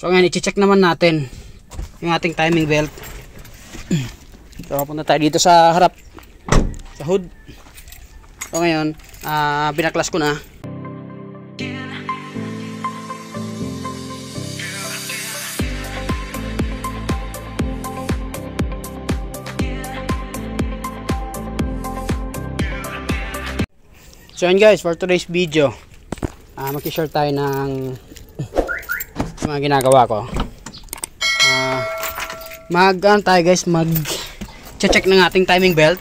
So ngayon, i-check naman natin yung ating timing belt. So punta tayo dito sa harap, sa hood. So ngayon, binaklas ko na. So yun guys, for today's video, mag-share tayo ng mga ginagawa ko. Tayo guys, mag-check ng ating timing belt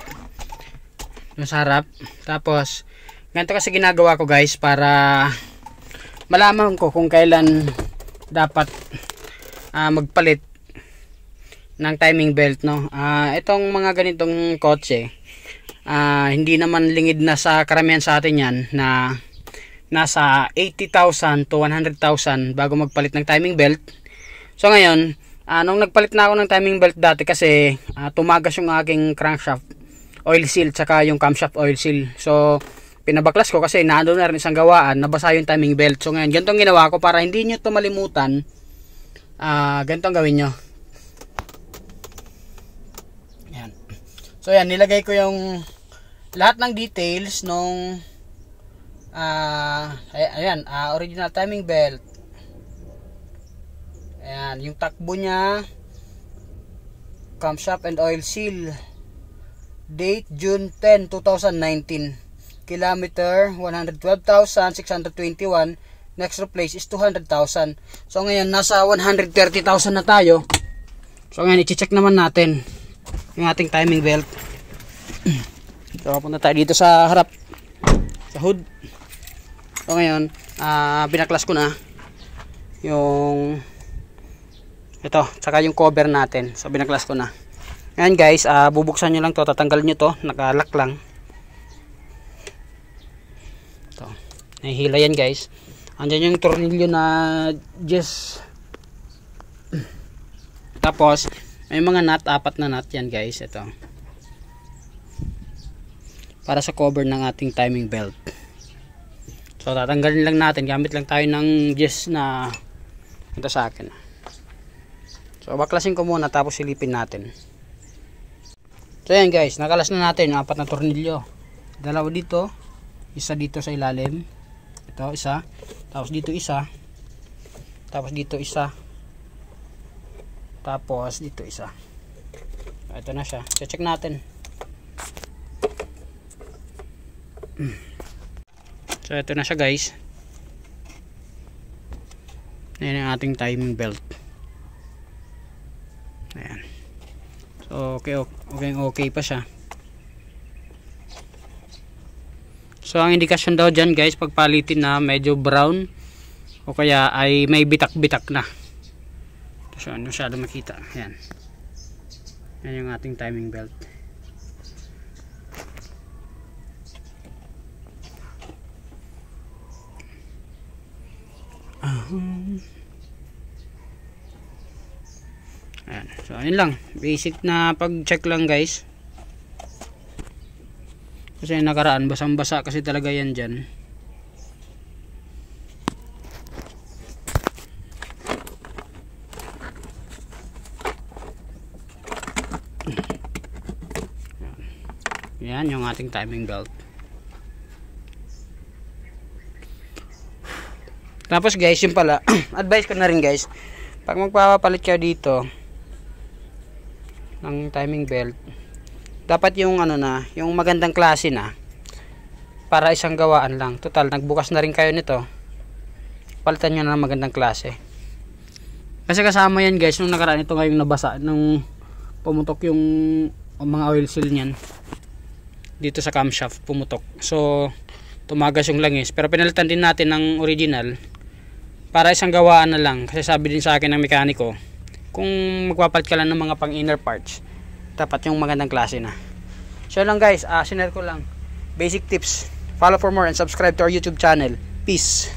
sa harap. Tapos ganito kasi ginagawa ko guys, para malaman ko kung kailan dapat magpalit ng timing belt, no. Itong mga ganitong kotse, hindi naman lingid na sa karamihan sa atin yan, na nasa 80,000 to 100,000 bago magpalit ng timing belt. So ngayon, nung nagpalit na ako ng timing belt dati kasi tumagas yung aking crankshaft oil seal tsaka yung camshaft oil seal. So pinabaklas ko kasi naano na rin isang gawaan, nabasa yung timing belt. So ngayon, ganito ang ginawa ko para hindi nyo ito malimutan. Ganito ang gawin nyo. Yan. So yan, nilagay ko yung lahat ng details nung original timing belt. Ayan, yung takbo nya, camshaft and oil seal, date June 10, 2019, kilometer 112,621, next replace is 200,000. So ngayon nasa 130,000 na tayo. So ngayon i-check naman natin yung ating timing belt. So punta tayo dito sa harap, sa hood. So ngayon, binaklas ko na yung ito, saka yung cover natin. So binaklas ko na. Ngayon guys, bubuksan nyo lang to, tatanggalin nyo to, nakalock lang. Ito, nahihila yan guys. Andyan yung tornilyo na just. Tapos may mga nut, 4 na nut yan guys. Ito, para sa cover ng ating timing belt. So tatanggalin lang natin, gamit lang tayo ng just na ito sa akin. So baklasin ko muna tapos silipin natin. So yan guys, nakalas na natin yung 4 na tornilyo. Dalawa dito, isa dito sa ilalim. Ito isa, tapos dito isa, tapos dito isa, tapos dito isa. So, ito na siya, check natin. So ito na siya guys. Ayan ang ating timing belt. Ayan. So okay pa siya. So ang indikasyon daw dyan guys, pagpalitin na medyo brown o kaya ay may bitak-bitak na. So ano masyado makita. Ayan. Ayan yung ating timing belt. Ayan. So ayun lang, basic na pag-check lang guys. Kasi nakaraan basang-basa kasi talaga yan dyan. Yan yung ating timing belt. Tapos guys, yung pala, advice ko na rin guys, pag magpapalit kayo dito ng timing belt, dapat yung yung magandang klase na, para isang gawaan lang. Total, nagbukas na rin kayo nito, palitan nyo na ng magandang klase. Kasi kasama yan guys, nung nakaraan ito ngayong nabasa, nung pumutok yung mga oil seal nyan dito sa camshaft, pumutok. So tumagas yung langis, pero pinalitan din natin ng original para isang gawaan na lang. Kasi sabi din sa akin ng mekaniko, kung magpapalit ka lang ng mga pang inner parts, dapat yung magandang klase na. So lang guys, sinare ko lang basic tips. Follow for more and subscribe to our YouTube channel. Peace.